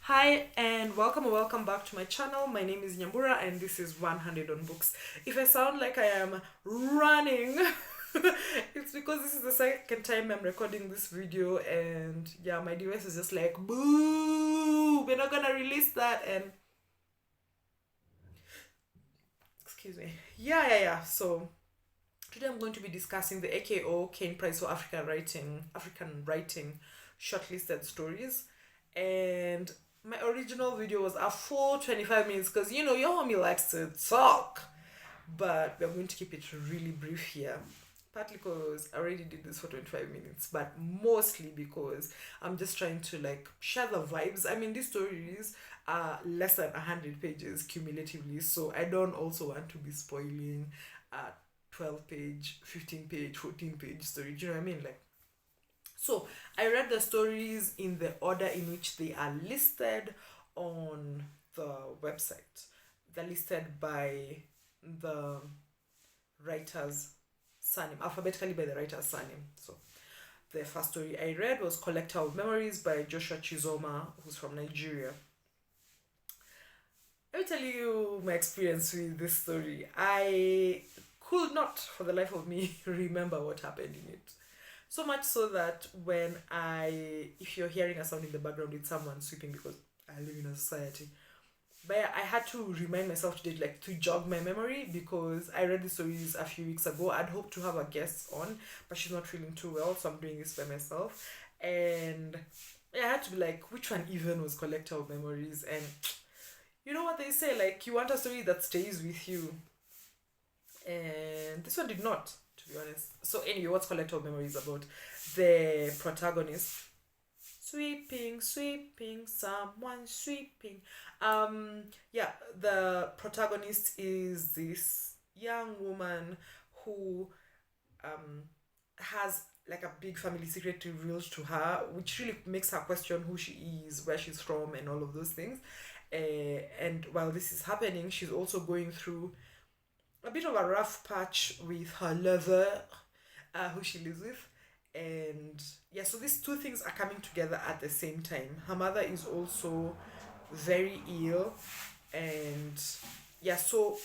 Hi and welcome back to my channel. My name is Nyambura and this is 100 on Books. If I sound like I am running, it's because this is the second time I'm recording this video and yeah, my device is just like, boo, we're not gonna release that and excuse me. Yeah. So today I'm going to be discussing the AKO Caine Prize for African writing shortlisted stories. And my original video was a full 25 minutes because your homie likes to talk, but we're going to keep it really brief here. Partly because I already did this for 25 minutes, but mostly because I'm just trying to like share the vibes. I mean, these stories are less than 100 pages cumulatively, so I don't also want to be spoiling a 12 page, 15 page, 14 page story. Do you know what I mean? Like, so I read the stories in the order in which they are listed on the website. They're listed by the writer's surname, alphabetically by the writer's surname. So the first story I read was Collector of Memories by Joshua Chizoma, who's from Nigeria. Let me tell you my experience with this story. I could not, for the life of me, remember what happened in it. So much so that if you're hearing a sound in the background, it's someone sweeping because I live in a society. But yeah, I had to remind myself today, like to jog my memory because I read the stories a few weeks ago. I'd hoped to have a guest on, but she's not feeling too well, so I'm doing this by myself. And yeah, I had to be like, which one even was Collector of Memories? And you know what they say, like you want a story that stays with you. And this one did not, to be honest. So anyway, what's Collector of Memories about? The protagonist sweeping, someone sweeping. Yeah, the protagonist is this young woman who has like a big family secret revealed to her, which really makes her question who she is, where she's from, and all of those things. And while this is happening, she's also going through a bit of a rough patch with her lover, who she lives with. And yeah, so these two things are coming together at the same time. Her mother is also very ill, and yeah, so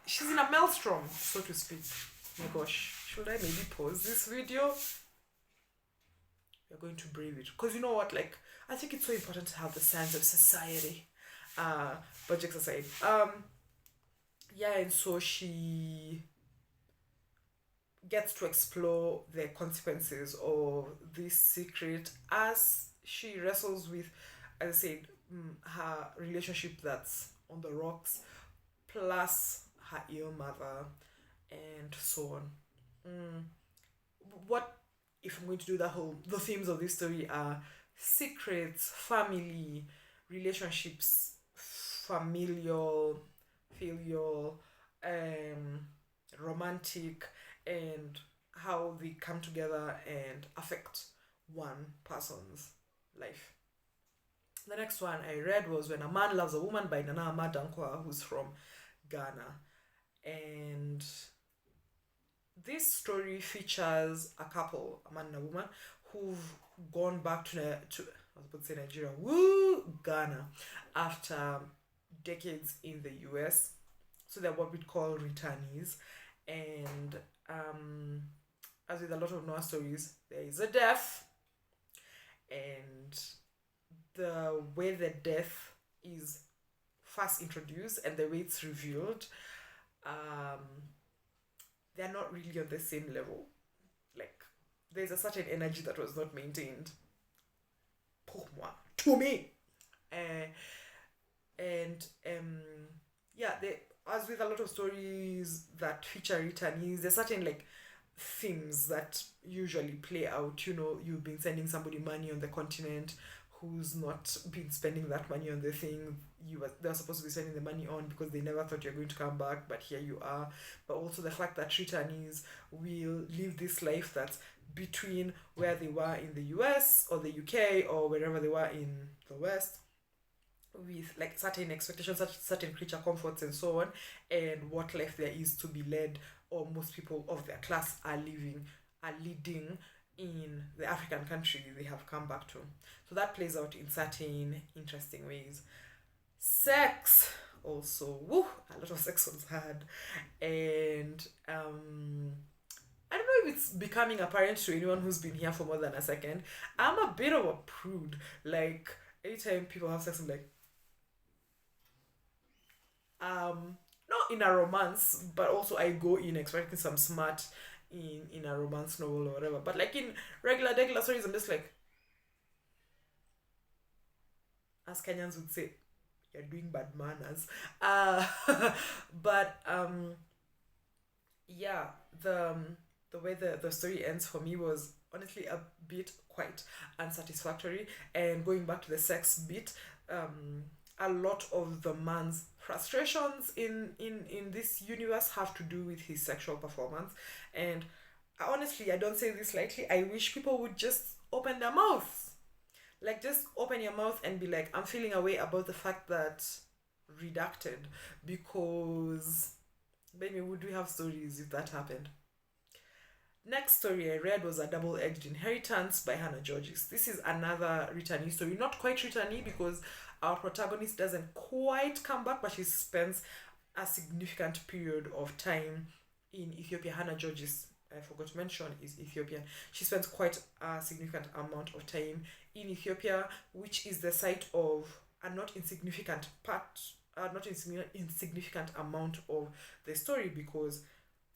she's in a maelstrom, so to speak. Oh my gosh, should I maybe pause this video? We're going to brave it because you know what, like, I think it's so important to have the sense of society. But jokes aside, yeah, and so she gets to explore the consequences of this secret as she wrestles with, as I said, her relationship that's on the rocks, plus her ill mother, and so on. Mm. What if I'm going to do the themes of this story are secrets, family, relationships, familial, filial, um, romantic, and how they come together and affect one person's life. The next one I read was When a Man Loves a Woman by Nana Danquah, who's from Ghana. And this story features a couple, a man and a woman, who've gone back to I was about to say Nigeria, Ghana, after decades in the US. So they're what we'd call returnees. And as with a lot of Noah stories, there is a death, and the way the death is first introduced and the way it's revealed, um, they're not really on the same level. Like, there's a certain energy that was not maintained. Pour moi, to me. Uh, and yeah, as with a lot of stories that feature returnees, there's certain like themes that usually play out. You've been sending somebody money on the continent who's not been spending that money on the thing they're supposed to be spending the money on because they never thought you're going to come back, but here you are. But also the fact that returnees will live this life that's between where they were in the US or the UK or wherever they were in the West, with like certain expectations, certain creature comforts and so on, and what life there is to be led, or most people of their class are leading in the African country they have come back to. So that plays out in certain interesting ways. Sex also, woo, a lot of sex was had, and I don't know if it's becoming apparent to anyone who's been here for more than a second. I'm a bit of a prude. Like anytime people have sex, I'm like, not in a romance, but also I go in expecting some smart in a romance novel or whatever. But like in regular stories, I'm just like, as Kenyans would say, you're doing bad manners. Uh, but yeah, the way the story ends for me was honestly a bit quite unsatisfactory. And going back to the sex bit, a lot of the man's frustrations in this universe have to do with his sexual performance. And honestly, I don't say this lightly. I wish people would just open their mouths. Like, just open your mouth and be like, I'm feeling a way about the fact that redacted, because maybe would we have stories if that happened. Next story I read was A Double Edged Inheritance by Hannah Giorgis. This is another returnee story. Not quite returnee because our protagonist doesn't quite come back, but she spends a significant period of time in Ethiopia. Hannah Giorgis, I forgot to mention, is Ethiopian. She spends quite a significant amount of time in Ethiopia, which is the site of a not insignificant part, not insignificant amount of the story, because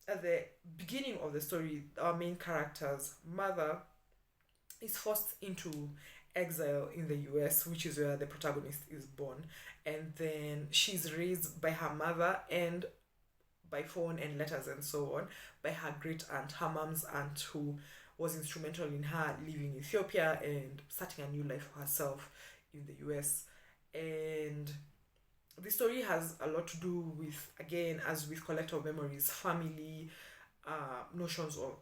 at the beginning of the story, our main character's mother is forced into exile in the US, which is where the protagonist is born. And then she's raised by her mother and by phone and letters and so on by her great aunt, her mom's aunt, who was instrumental in her leaving Ethiopia and starting a new life for herself in the US. And the story has a lot to do with, again, as with collective memories, family, notions of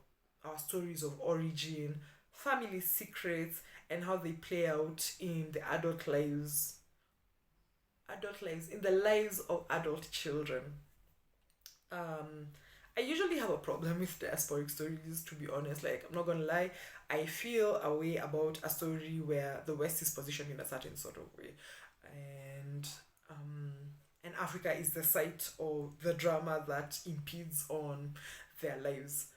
our stories of origin, family secrets, and how they play out in the adult lives, in the lives of adult children. um I usually have a problem with diasporic stories, to be honest. Like, I'm not gonna lie, I feel a way about a story where the West is positioned in a certain sort of way, and um and Africa is the site of the drama that impedes on their lives.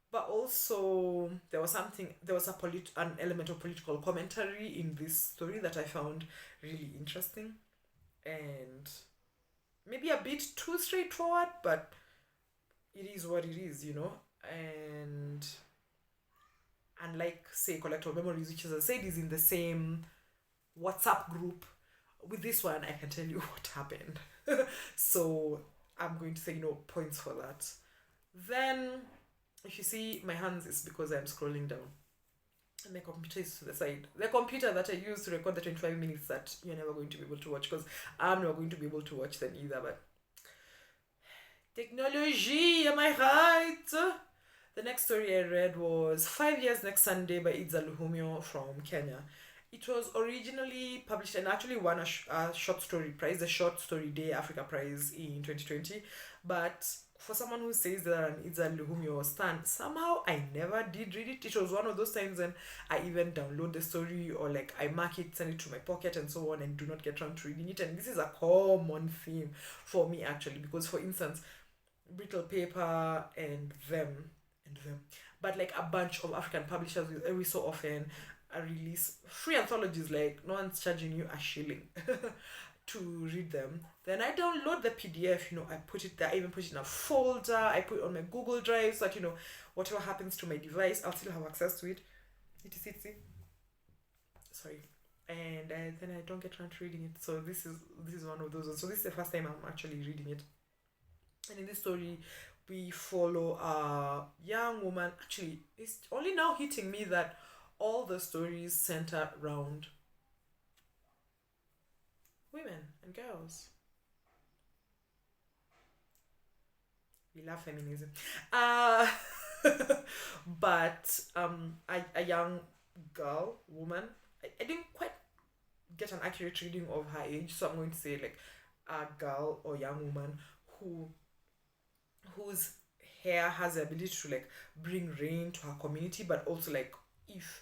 But also there was an element of political commentary in this story that I found really interesting, and maybe a bit too straightforward, but it is what it is, you know. And unlike, say, Collective Memories, which, as I said, is in the same WhatsApp group, with this one I can tell you what happened. So I'm going to say no points for that. Then, if you see my hands, it's because I'm scrolling down. And my computer is to the side. The computer that I use to record the 25 minutes that you're never going to be able to watch, because I'm not going to be able to watch them either. But technology, am I right? The next story I read was 5 Years Next Sunday by Idza Luhumyo from Kenya. It was originally published and actually won a short story prize, the Short Story Day Africa Prize in 2020. But for someone who says they're an Idza Luhumyo stan, somehow I never did read it. It was one of those times when I even download the story, or like I mark it, send it to my pocket and so on, and do not get around to reading it. And this is a common theme for me, actually, because, for instance, Brittle Paper and them, but like a bunch of African publishers will every so often release free anthologies. Like, no one's charging you a shilling to read them. Then I download the PDF, I put it there, I even put it in a folder, I put it on my Google Drive so that, whatever happens to my device, I'll still have access to it. Etc. Sorry. And then I don't get around to reading it. So this is one of those ones. So this is the first time I'm actually reading it. And in this story, we follow a young woman. Actually, it's only now hitting me that all the stories center around women and girls. We love feminism. Uh, but a young woman. I didn't quite get an accurate reading of her age, so I'm going to say like a girl or young woman who whose hair has the ability to like bring rain to her community, but also like if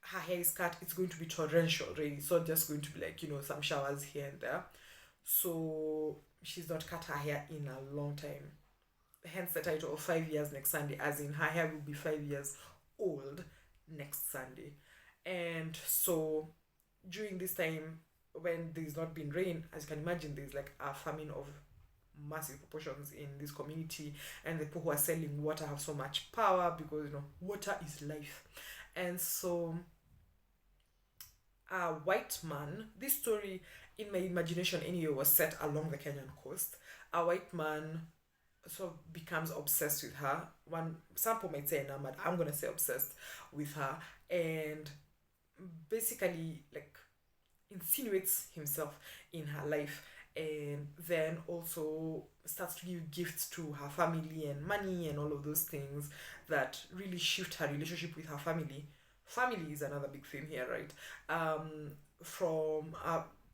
her hair is cut, it's going to be torrential rain. It's not just going to be like, some showers here and there. So she's not cut her hair in a long time. Hence the title of 5 years next Sunday, as in her hair will be 5 years old next Sunday. And so during this time, when there's not been rain, as you can imagine, there's like a famine of massive proportions in this community, and the people who are selling water have so much power because water is life. And so a white man, this story in my imagination anyway was set along the Kenyan coast. A white man sort of becomes obsessed with her. One some people might say enamored, I'm gonna say obsessed with her, and basically like insinuates himself in her life, and then also starts to give gifts to her family and money and all of those things that really shift her relationship with her family. Family is another big theme here, right? From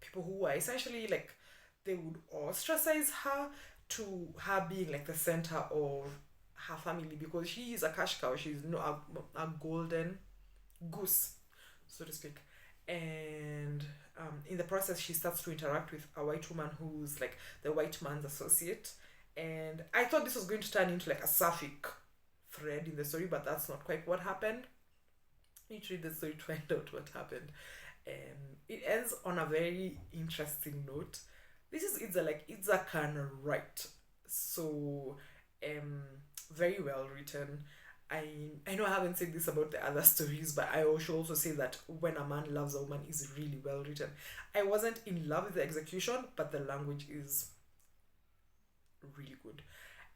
people who are essentially like, they would ostracize her to her being like the center of her family because she is a cash cow. She's a golden goose, so to speak. And in the process, she starts to interact with a white woman who's like the white man's associate. And I thought this was going to turn into like a sapphic thread in the story, but that's not quite what happened. You need to read the story to find out what happened. It ends on a very interesting note. This is Idza can write, so very well written. I know I haven't said this about the other stories, but I should also say that When a Man Loves a Woman is really well written. I wasn't in love with the execution, but the language is really good.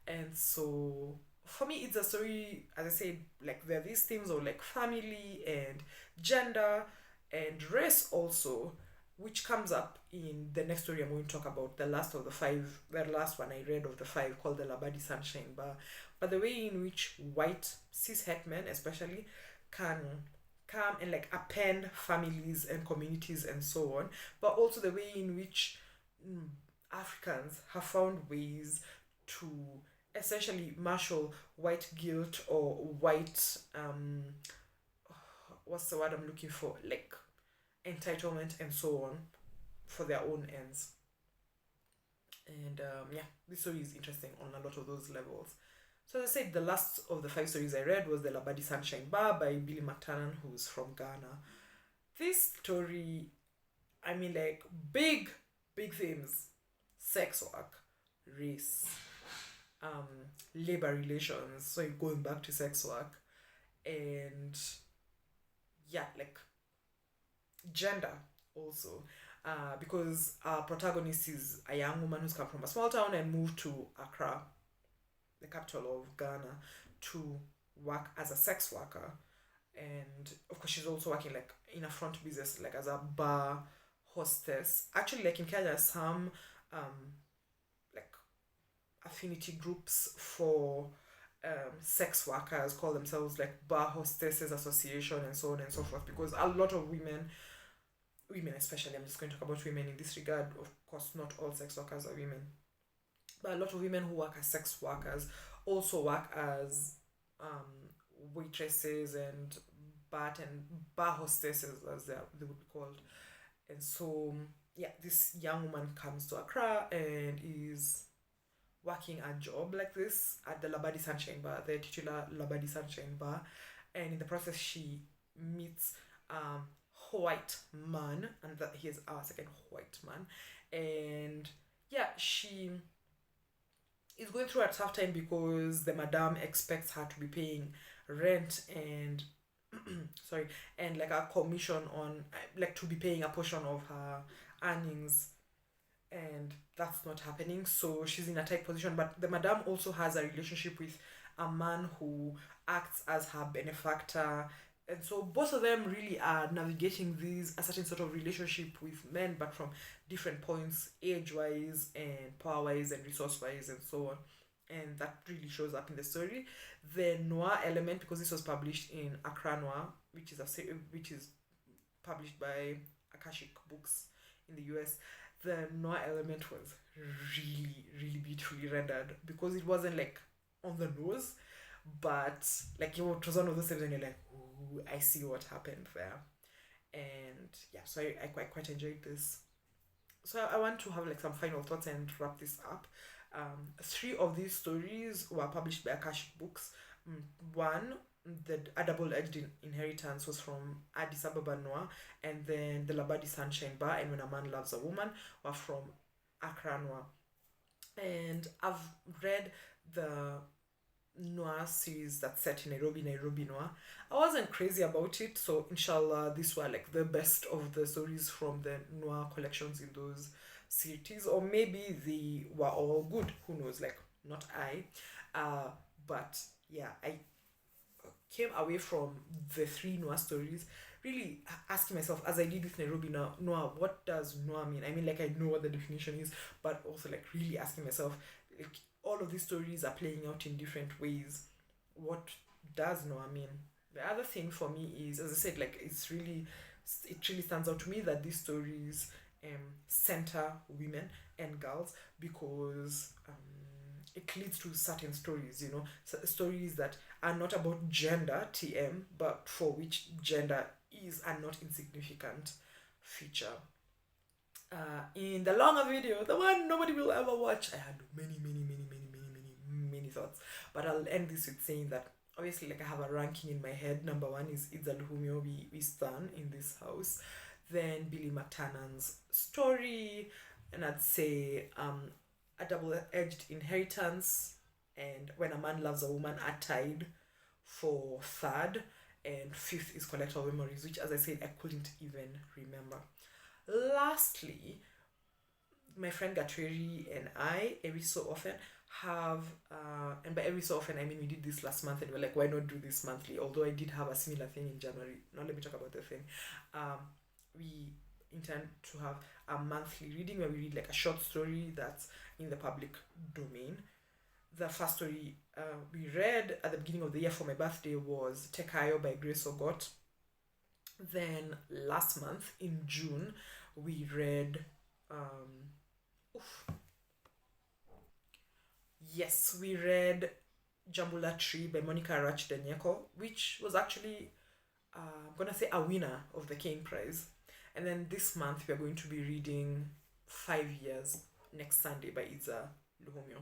And so for me, it's a story, as I said, like there are these themes of like family and gender and race also, which comes up in the next story I'm going to talk about, the last of the five, the last one I read of the five, called the Labadi Sunshine Bar. But the way in which white cishet men especially can come and like append families and communities and so on, but also the way in which Africans have found ways to essentially marshal white guilt or white what's the word I'm looking for, like entitlement and so on, for their own ends. And yeah, this story is interesting on a lot of those levels. So as I said, the last of the five stories I read was the Labadi Sunshine Bar by Billie McTernan, who's from Ghana. This story, I mean, like big themes: sex work, race, labor relations. So you're going back to sex work, and yeah, like gender also. Because our protagonist is a young woman who's come from a small town and moved to Accra, the capital of Ghana, to work as a sex worker. And of course, she's also working like in a front business, like as a bar hostess. Actually, like in Kenya, some like affinity groups for sex workers call themselves like bar hostesses association and so on and so forth, because a lot of women especially, I'm just going to talk about women in this regard, of course not all sex workers are women, but a lot of women who work as sex workers also work as waitresses and bar hostesses, as they would be called. And so yeah, this young woman comes to Accra and is working a job like this at the Labadi Sunshine Bar, the titular Labadi Sunshine Bar. And in the process, she meets white man, and that he is our second white man. And yeah, she is going through a tough time because the madam expects her to be paying rent and sorry, and like a commission on, like to be paying a portion of her earnings, and that's not happening. So she's in a tight position, but the madam also has a relationship with a man who acts as her benefactor. And so both of them really are navigating these a certain sort of relationship with men, but from different points, age wise and power wise and resource wise and so on. And that really shows up in the story. The noir element, because this was published in Accra Noir, which is published by Akashic Books in the US. The noir element was really beautifully rendered because it wasn't like on the nose, but like it was one of those times when you're like, ooh, I see what happened there. And yeah, so I quite enjoyed this. So I want to have like some final thoughts and wrap this up. Three of these stories were published by Akashic Books. One, the A Double-Edged Inheritance, was from Addis Ababa Noir, and then the Labadi Sunshine Bar and When a Man Loves a Woman were from Accra Noir. And I've read the noir series that's set in Nairobi Noir. I wasn't crazy about it, so inshallah, these were like the best of the stories from the noir collections in those cities, or maybe they were all good. Who knows? Like, not I. But yeah, I came away from the three noir stories really asking myself, as I did with Nairobi Noir, what does noir mean? I mean, like, I know what the definition is, but also like really asking myself, like, all of these stories are playing out in different ways. What does noir mean? The other thing for me is, as I said, like, it really stands out to me that these stories center women and girls, because it leads to certain stories, stories that are not about gender, TM, but for which gender is a not insignificant feature. In the longer video, the one nobody will ever watch, I had many thoughts. But I'll end this with saying that obviously, like, I have a ranking in my head. Number one is Idza Luhumyo, we stand in this house. Then Billie McTernan's story, and I'd say A Double-Edged Inheritance and When a Man Loves a Woman are tied for third, and fifth is Collector Memories, which, as I said, I couldn't even remember. Lastly, my friend Gatweri and I, every so often, have and by every so often I mean we did this last month, and we're like, why not do this monthly? Although I did have a similar thing in January. Now let me talk about the thing. We intend to have a monthly reading where we read like a short story that's in the public domain. The first story we read at the beginning of the year for my birthday was Tekayo by Grace Ogot. Then last month in June we read we read Jambula Tree by Monica Arachdenyeko, which was actually I'm gonna say a winner of the Caine Prize. And then this month we are going to be reading 5 Years next Sunday by Idza Luhumyo.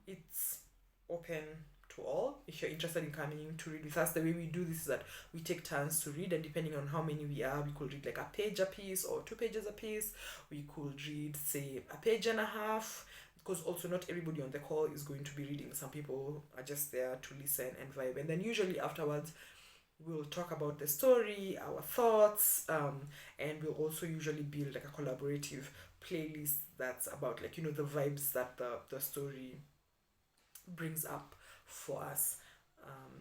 It's open to all. If you're interested in coming to read with us, the way we do this is that we take turns to read, and depending on how many we are, we could read like a page a piece or 2 pages a piece. We could read, say, a page and a half, because also not everybody on the call is going to be reading. Some people are just there to listen and vibe, and then usually afterwards we'll talk about the story, our thoughts, and we'll also usually build like a collaborative playlist that's about, like, the vibes that the story brings up for us.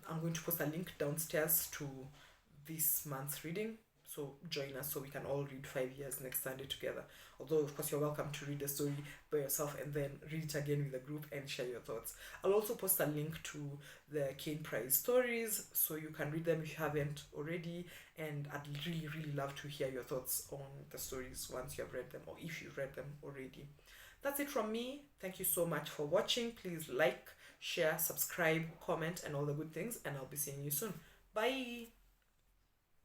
I'm going to post a link downstairs to this month's reading, so join us so we can all read 5 Years next Sunday together. Although, of course, you're welcome to read the story by yourself and then read it again with the group and share your thoughts. I'll also post a link to the Caine Prize stories so you can read them if you haven't already. And I'd really, really love to hear your thoughts on the stories once you have read them, or if you've read them already. That's it from me. Thank you so much for watching. Please like, share, subscribe, comment, and all the good things. And I'll be seeing you soon. Bye.